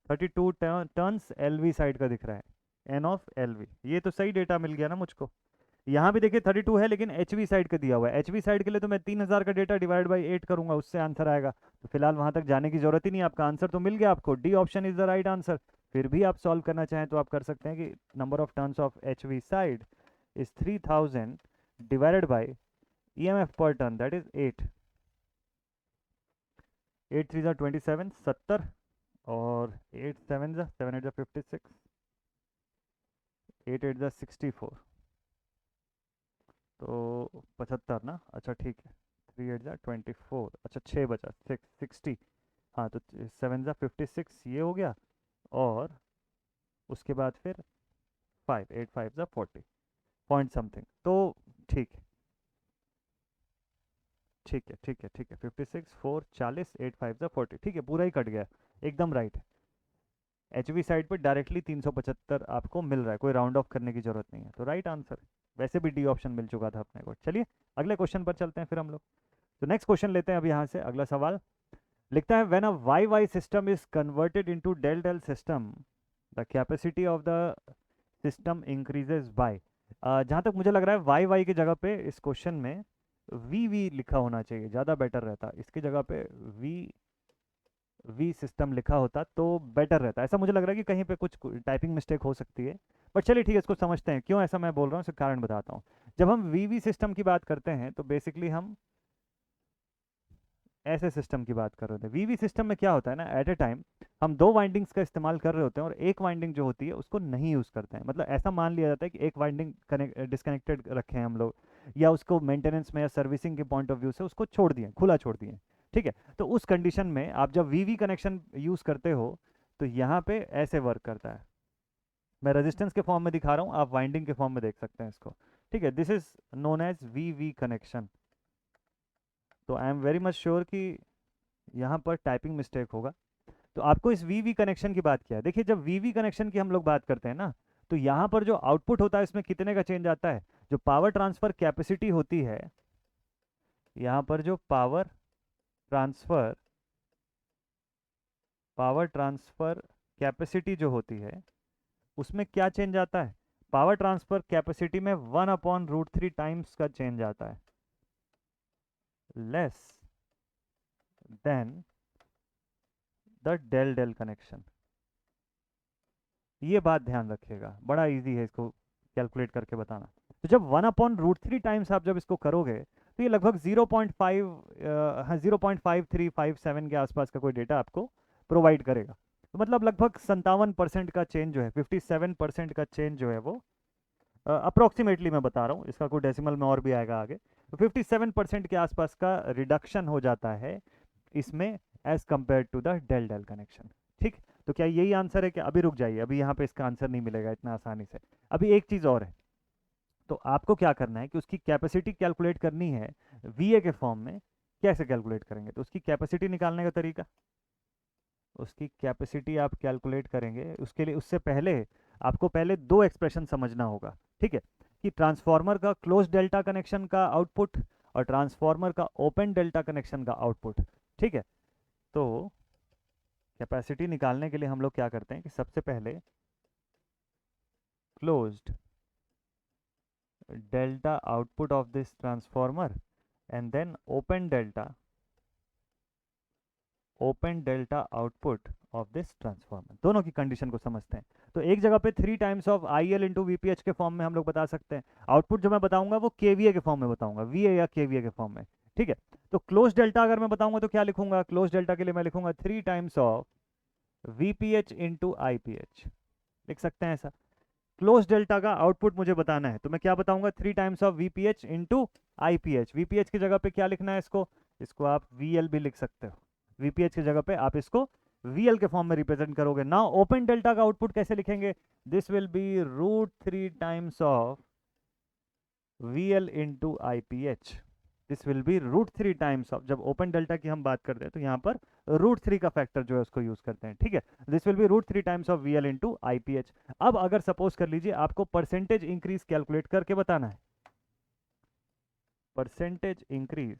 32 टर्न्स एल वी साइड का दिख रहा है, एन ऑफ एल वी। ये तो सही डेटा मिल गया ना मुझको। यहाँ भी देखिए 32 है लेकिन एच वी साइड का दिया हुआ है। एच वी साइड के लिए तो मैं 3000 का डेटा डिवाइड बाई 8 करूंगा, उससे आंसर आएगा। तो फिलहाल वहां तक जाने की जरूरत ही नहीं, आपका आंसर तो मिल गया आपको, D option is the right answer. फिर भी आप सॉल्व करना चाहें तो आप कर सकते हैं कि number of turns of H V side is 3000 divided by E M F per turn that is 8, 8 3 27 70 और 8 7 7 8 56, 8 8 64, तो 75 ना। अच्छा ठीक है, 3 8 24, अच्छा 6 बचा 60। हाँ तो 7 56 ये हो गया, और उसके बाद फिर 5 8 5 40 पॉइंट समथिंग। तो ठीक है ठीक है ठीक है ठीक है, 56 4 40 8 5 40, ठीक है पूरा ही कट गया, एकदम राइट है। एच वी साइड पर डायरेक्टली 375 आपको मिल रहा है, कोई राउंड ऑफ करने की जरूरत नहीं है, तो राइट आंसर। वैसे भी डी ऑप्शन मिल चुका था अपने को। चलिए अगले क्वेश्चन पर चलते हैं फिर हम लोग। तो नेक्स्ट क्वेश्चन लेते हैं अब यहाँ से। अगला सवाल लिखता है when a Y Y system is converted into del del system the capacity of the system increases by. जहाँ तक मुझे लग रहा है वाई वाई की जगह पे इस क्वेश्चन में वी वी लिखा होना चाहिए, ज़्यादा बेटर रहता। इसकी जगह पे वी वी सिस्टम लिखा होता तो बेटर रहता। ऐसा मुझे लग रहा है कि कहीं पे कुछ टाइपिंग मिस्टेक हो सकती है, बट चलिए ठीक है, इसको समझते हैं क्यों ऐसा मैं बोल रहा हूँ, इसका कारण बताता हूँ। जब हम वी वी सिस्टम की बात करते हैं तो बेसिकली हम ऐसे सिस्टम की बात कर रहे थे। वीवी सिस्टम में क्या होता है ना, एट ए टाइम हम दो वाइंडिंग्स का इस्तेमाल कर रहे होते हैं और एक वाइंडिंग जो होती है उसको नहीं यूज़ करते हैं। मतलब ऐसा मान लिया जाता है कि एक वाइंडिंग डिस्कनेक्टेड रखे हैं हम लोग, या उसको मेंटेनेंस में या सर्विसिंग के पॉइंट ऑफ व्यू से उसको छोड़ दिए, खुला छोड़ दिए। ठीक है, तो उस कंडीशन में आप जब वीवी कनेक्शन यूज़ करते हो तो यहाँ पे ऐसे वर्क करता है। मैं रेजिस्टेंस के फॉर्म में दिखा रहा हूँ, आप वाइंडिंग के फॉर्म में देख सकते हैं इसको। ठीक है, this is known as V V connection. तो I am very much sure कि यहाँ पर टाइपिंग मिस्टेक होगा। तो आपको इस वी वी कनेक्शन की बात किया है। देखिए जब वी वी कनेक्शन की हम लोग बात करते हैं ना, तो यहाँ पर जो आउटपुट होता है इसमें कितने का चेंज आता है, जो पावर ट्रांसफर कैपेसिटी होती है, यहाँ पर जो पावर ट्रांसफर कैपेसिटी जो होती है उसमें क्या चेंज आता है? पावर ट्रांसफर कैपेसिटी में 1/√3 टाइम्स का चेंज आता है, less than the del del connection. ये बात ध्यान रखिएगा, बड़ा इजी है इसको कैलकुलेट करके बताना। तो जब 1/√3 टाइम्स आप जब इसको करोगे तो ये लगभग 0.5357 के आसपास का कोई डेटा आपको प्रोवाइड करेगा। तो मतलब लगभग 57% का चेंज जो है, 57% का चेंज जो है वो अप्रोक्सीमेटली मैं बता रहा हूँ, इसका कोई डेसिमल में और भी आएगा आगे। तो 57% के आसपास का रिडक्शन हो जाता है इसमें as compare to the del del connection. ठीक, तो क्या यही आंसर है? कि अभी रुक जाइए, अभी यहाँ पे इसका आंसर नहीं मिलेगा इतना आसानी से। अभी एक चीज़ और है, तो आपको क्या करना है कि उसकी कैपेसिटी कैलकुलेट करनी है वीए के फॉर्म में। कैसे कैलकुलेट करेंगे? तो उसकी कैपेसिटी निकालने का तरीका, उसकी कैपेसिटी आप कैलकुलेट करेंगे उसके लिए, उससे पहले आपको पहले दो एक्सप्रेशन समझना होगा। ठीक है, कि ट्रांसफार्मर का क्लोज डेल्टा कनेक्शन का आउटपुट और ट्रांसफार्मर का ओपन डेल्टा कनेक्शन का आउटपुट। ठीक है, तो कैपेसिटी निकालने के लिए हम लोग क्या करते हैं कि सबसे पहले closed delta output of this transformer and then open delta output of this transformer, दोनों की कंडीशन को समझते हैं। तो एक जगह पे 3 times of I L into VPH के फॉर्म में हम लोग बता सकते हैं। आउटपुट जो मैं बताऊंगा वो केवीए के फॉर्म में बताऊंगा, वीए या केवीए के फॉर्म में। ठीक है, तो क्लोज डेल्टा अगर मैं बताऊंगा तो क्या लिखूंगा? क्लोज डेल्टा के लिए मैं लिखूंगा 3 times of VPH into IPH, लिख सकते हैं ऐसा। क्लोज डेल्टा का आउटपुट मुझे बताना है तो मैं क्या बताऊंगा? 3 times of VPH into IPH. VPH की जगह पे क्या लिखना है इसको? इसको आप वीएल भी लिख सकते हो। वीपीएच की जगह पे आप इसको वीएल के फॉर्म में रिप्रेजेंट करोगे। नाउ ओपन डेल्टा का आउटपुट कैसे लिखेंगे? This will be √3 times of VL into IPH. This will be √3 times of, जब ओपन डेल्टा की हम बात करते हैं तो यहाँ पर √3 का फैक्टर जो है उसको यूज करते हैं। ठीक है, this will be √3 times of VL into IPH. अब अगर सपोज कर लीजिए आपको परसेंटेज इंक्रीज कैलकुलेट करके बताना है, परसेंटेज इंक्रीज,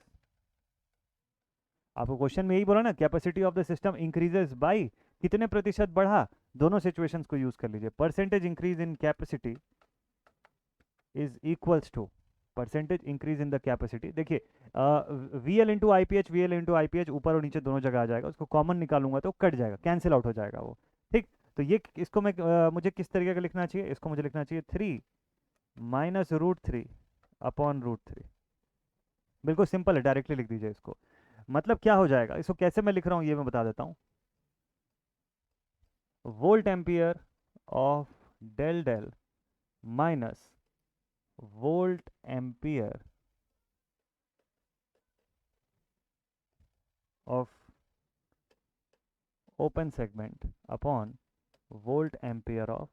आपको क्वेश्चन में यही बोला ना, capacity of the system increases by कितने प्रतिशत बढ़ा। दोनों सिचुएशंस को यूज कर लीजिए। Percentage increase in capacity is equals to percentage increase in the capacity. देखिए VL into IPH, VL into IPH ऊपर और नीचे दोनों जगह आ जाएगा, उसको कॉमन निकालूंगा तो कट जाएगा, कैंसिल आउट हो जाएगा वो। ठीक, तो ये इसको मैं मुझे किस तरीके का लिखना चाहिए? इसको मुझे लिखना चाहिए 3 माइनस √3 अपॉन √3। बिल्कुल सिंपल है, डायरेक्टली लिख दीजिए इसको। मतलब क्या हो जाएगा, इसको कैसे मैं लिख रहा हूँ ये मैं बता देता हूँ। Volt ampere of del del minus volt ampere of open segment upon volt ampere of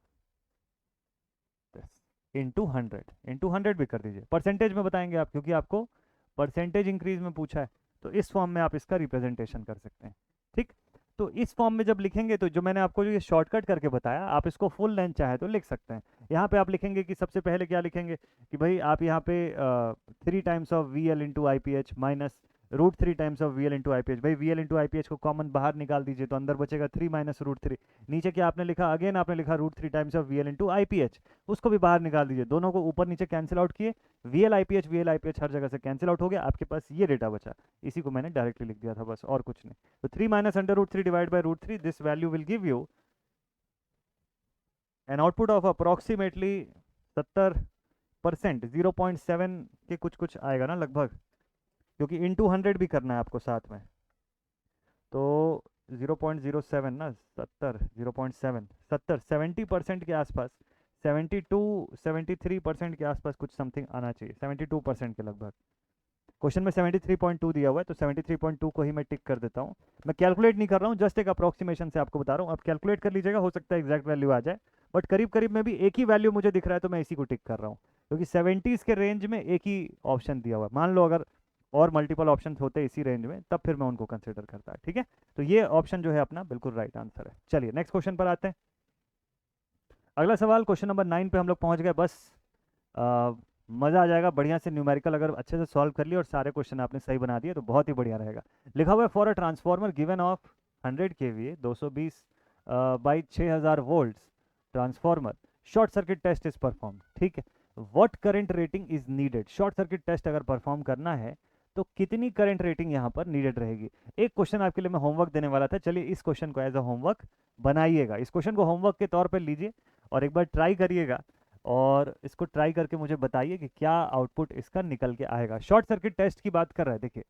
this into 100 भी कर दीजिए। परसेंटेज में बताएंगे आप, क्योंकि आपको परसेंटेज इंक्रीज में पूछा है, तो इस फॉर्म में आप इसका रिप्रेजेंटेशन कर सकते हैं। ठीक, तो इस फॉर्म में जब लिखेंगे तो जो मैंने आपको जो ये शॉर्टकट करके बताया, आप इसको फुल लेंथ चाहे तो लिख सकते हैं। यहाँ पे आप लिखेंगे कि सबसे पहले क्या लिखेंगे कि भाई आप यहाँ पे 3 times of V L into I P H minus √3 times of V L into I P H. भाई V L into I P H को कॉमन बाहर निकाल दीजिए तो अंदर बचेगा 3 माइनस √3। नीचे क्या आपने लिखा? अगेन आपने लिखा √3 times of V L into I P H, उसको भी बाहर निकाल दीजिए। दोनों को ऊपर नीचे कैंसिल आउट किए, V L I P H हर जगह से कैंसिल आउट हो गया, आपके पास ये डेटा बचा। इसी को मैंने डायरेक्टली लिख दिया था बस, और कुछ नहीं। तो 3 minus √3 divide by √3, this value will give you an output of approximately 70%, 0.7 के कुछ कुछ आएगा ना लगभग, क्योंकि इंटू 100 भी करना है आपको साथ में। तो 0.07 ना, 70% के आसपास, 73% के आसपास कुछ समथिंग आना चाहिए, 72% के लगभग। क्वेश्चन में 73.2 दिया हुआ है, तो 73.2 को ही मैं टिक कर देता हूँ। मैं कैलकुलेट नहीं कर रहा हूँ, जस्ट एक अप्रोक्सीमेशन से आपको बता रहा हूँ। आप कैलकुलेट कर लीजिएगा, हो सकता है एग्जैक्ट वैल्यू आ जाए, बट करीब करीब में भी एक ही वैल्यू मुझे दिख रहा है तो मैं इसी को टिक कर रहा हूँ, क्योंकि 70s के रेंज में एक ही ऑप्शन दिया हुआ है। मान लो अगर और मल्टीपल ऑप्शन होते इसी रेंज में, तब फिर मैं उनको कंसिडर करता है। ठीक है, तो ये ऑप्शन जो है अपना बिल्कुल राइट आंसर है। चलिए नेक्स्ट क्वेश्चन पर आते हैं। अगला सवाल क्वेश्चन नंबर 9 पे हम लोग पहुंच गए। बस मज़ा आ जाएगा बढ़िया से। न्यूमेरिकल अगर अच्छे से सॉल्व कर लिया और सारे क्वेश्चन आपने सही बना दिए तो बहुत ही बढ़िया रहेगा। लिखा हुआ है for a transformer given of 100 kVA 220 by 6000 volts transformer, short circuit test is perform. ठीक है, what current rating is needed. Short circuit test अगर परफॉर्म करना है तो कितनी करंट रेटिंग यहाँ पर नीडेड रहेगी। एक क्वेश्चन आपके लिए मैं होमवर्क देने वाला था, चलिए इस क्वेश्चन को एज अ होमवर्क बनाइएगा। इस क्वेश्चन को होमवर्क के तौर पर लीजिए और एक बार ट्राई करिएगा। और इसको ट्राई करके मुझे बताइए कि क्या आउटपुट इसका निकल के आएगा। शॉर्ट सर्किट टेस्ट की बात कर रहा है, देखिए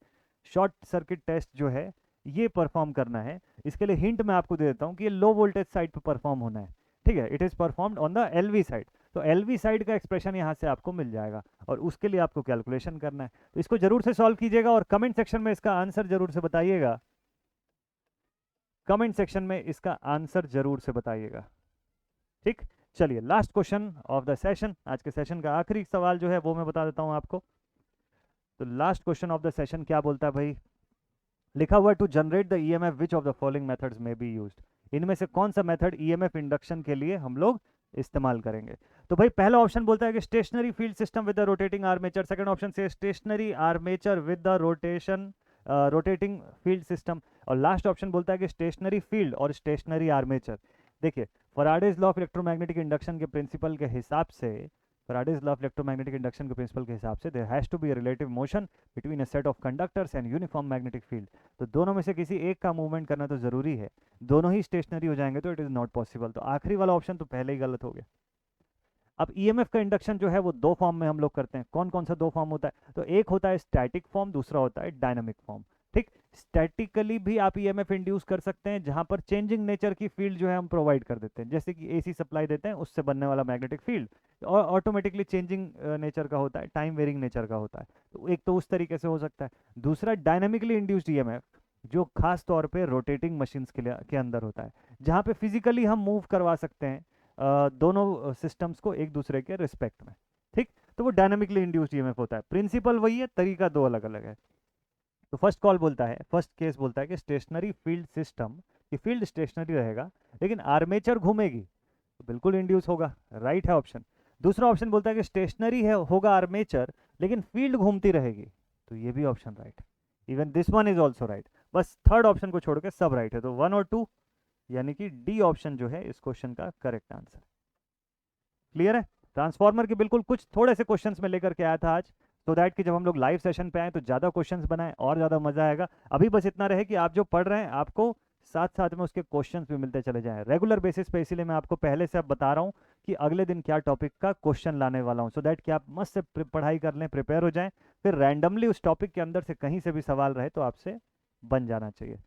शॉर्ट सर्किट टेस्ट जो है ये परफॉर्म करना है। इसके लिए हिंट मैं आपको दे देता हूँ कि ये लो वोल्टेज साइड पर परफॉर्म होना है, ठीक है। It is performed on the LV side, तो एलवी साइड का एक्सप्रेशन यहाँ से आपको मिल जाएगा और उसके लिए आपको कैलकुलेशन करना है। तो इसको जरूर से सॉल्व कीजिएगा और कमेंट सेक्शन में इसका आंसर जरूर से बताइएगा। कमेंट सेक्शन में इसका आंसर जरूर से बताइएगा, ठीक। चलिए last question of the session, आज के सेशन का आखिरी सवाल जो है वो मैं बता देता हूं आपको। तो last question of the session क्या बोलता है भाई, लिखा हुआ to generate the EMF which of the following methods may be used. इनमें से कौन सा मेथड ईएमएफ इंडक्शन के लिए हम लोग इस्तेमाल करेंगे। तो भाई पहला ऑप्शन बोलता है कि stationary field system with the rotating armature, second option से stationary armature with the rotating field system, और लास्ट ऑप्शन बोलता है कि स्टेशनरी फील्ड और स्टेशनरी आर्मेचर। देखिए Faraday's law of electromagnetic induction के प्रिंसिपल के हिसाब से, Faraday's law of electromagnetic induction के प्रिंसिपल के हिसाब से there has to be a relative motion between a set of conductors and uniform magnetic field. तो दोनों में से किसी एक का मूवमेंट करना तो जरूरी है, दोनों ही स्टेशनरी हो जाएंगे तो इट इज नॉट पॉसिबल। तो आखिरी वाला ऑप्शन तो पहले ही गलत हो गया। अब ईएमएफ का इंडक्शन जो है वो दो फॉर्म में हम लोग करते हैं। कौन कौन सा दो फॉर्म होता है, तो एक होता है स्टैटिक फॉर्म, दूसरा होता है डायनामिक फॉर्म, ठीक। स्टैटिकली भी आप ईएमएफ इंड्यूस कर सकते हैं जहां पर चेंजिंग नेचर की फील्ड जो है हम प्रोवाइड कर देते हैं, जैसे कि एसी सप्लाई देते हैं उससे बनने वाला मैग्नेटिक फील्ड और ऑटोमेटिकली चेंजिंग नेचर का होता है, टाइम वेरिंग नेचर का होता है। तो एक तो उस तरीके से हो सकता है। दूसरा डायनामिकली इंड्यूस्ड ईएमएफ जो खास तौर पे रोटेटिंग मशीन्स के अंदर होता है, जहां पे फिजिकली हम मूव करवा सकते हैं दोनों सिस्टम्स को एक दूसरे के रिस्पेक्ट में, ठीक। तो वो डायनामिकली इंड्यूस्ड ईएमएफ होता है। प्रिंसिपल वही है, तरीका दो अलग अलग है। तो फर्स्ट कॉल बोलता है, फर्स्ट केस बोलता है कि स्टेशनरी फील्ड सिस्टम की फील्ड स्टेशनरी रहेगा लेकिन आर्मेचर घूमेगी, तो बिल्कुल इंड्यूस होगा, राइट है ऑप्शन। दूसरा ऑप्शन बोलता है कि स्टेशनरी है होगा आर्मेचर लेकिन फील्ड घूमती रहेगी, तो ये भी option right. Even this one is also right, बस थर्ड ऑप्शन को छोड़ के सब राइट है। तो 1 और 2 यानी कि डी ऑप्शन जो है इस क्वेश्चन का करेक्ट आंसर। क्लियर है। ट्रांसफॉर्मर के बिल्कुल कुछ थोड़े से क्वेश्चंस में लेकर के आया था आज, तो दैट कि जब हम लोग लाइव सेशन पे आए तो ज़्यादा क्वेश्चंस बनाए और ज़्यादा मजा आएगा। अभी बस इतना रहे कि आप जो पढ़ रहे हैं आपको साथ साथ में उसके क्वेश्चंस भी मिलते चले जाएं रेगुलर बेसिस पे। इसीलिए मैं आपको पहले से अब बता रहा हूँ कि अगले दिन क्या टॉपिक का क्वेश्चन लाने वाला हूँ, सो दैट कि आप मस्त से पढ़ाई कर लें, प्रिपेयर हो जाएं, फिर रैंडमली उस टॉपिक के अंदर से कहीं से भी सवाल रहे तो आपसे बन जाना चाहिए,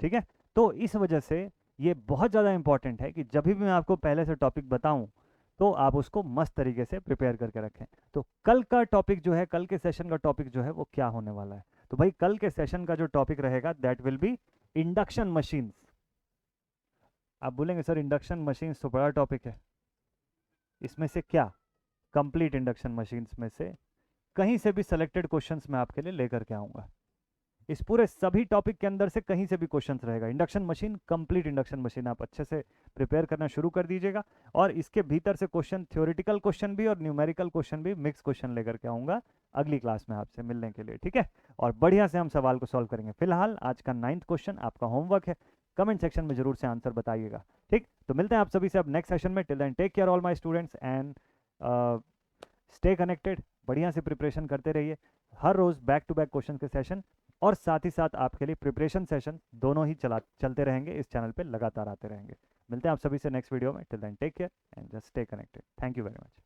ठीक है। तो इस वजह से ये बहुत ज़्यादा इंपॉर्टेंट है कि जब भी मैं आपको पहले से टॉपिक बताऊं तो आप उसको मस्त तरीके से प्रिपेयर करके रखें। तो कल का टॉपिक जो है, कल के सेशन का टॉपिक जो है वो क्या होने वाला है, तो भाई कल के सेशन का जो टॉपिक रहेगा that will be induction machines. आप बोलेंगे सर इंडक्शन मशीन्स तो बड़ा टॉपिक है, इसमें से क्या कंप्लीट इंडक्शन मशीन्स में से कहीं से भी सेलेक्टेड क्वेश्चंस मैं आपके लिए लेकर के आऊँगा। इस पूरे सभी टॉपिक के अंदर से कहीं से भी क्वेश्चंस रहेगा। Induction machine, complete induction machine आप अच्छे से प्रिपेयर करना शुरू कर दीजिएगा और इसके भीतर से क्वेश्चन, थ्योरेटिकल क्वेश्चन भी और न्यूमेरिकल क्वेश्चन भी, मिक्स क्वेश्चन लेकर के आऊँगा अगली क्लास में आपसे मिलने के लिए, ठीक है। और बढ़िया से हम सवाल को सॉल्व करेंगे। फिलहाल आज का 9th क्वेश्चन आपका होमवर्क है, कमेंट सेक्शन में जरूर से आंसर बताइएगा, ठीक। तो मिलते हैं आप सभी से अब नेक्स्ट सेशन में। Till then take care all my students and stay connected. बढ़िया से प्रिपरेशन करते रहिए, हर रोज बैक टू बैक क्वेश्चन के सेशन और साथ ही साथ आपके लिए प्रिपरेशन सेशन दोनों ही चलते रहेंगे, इस चैनल पे लगातार आते रहेंगे। मिलते हैं आप सभी से नेक्स्ट वीडियो में। Till then take care and just stay connected. Thank you very much.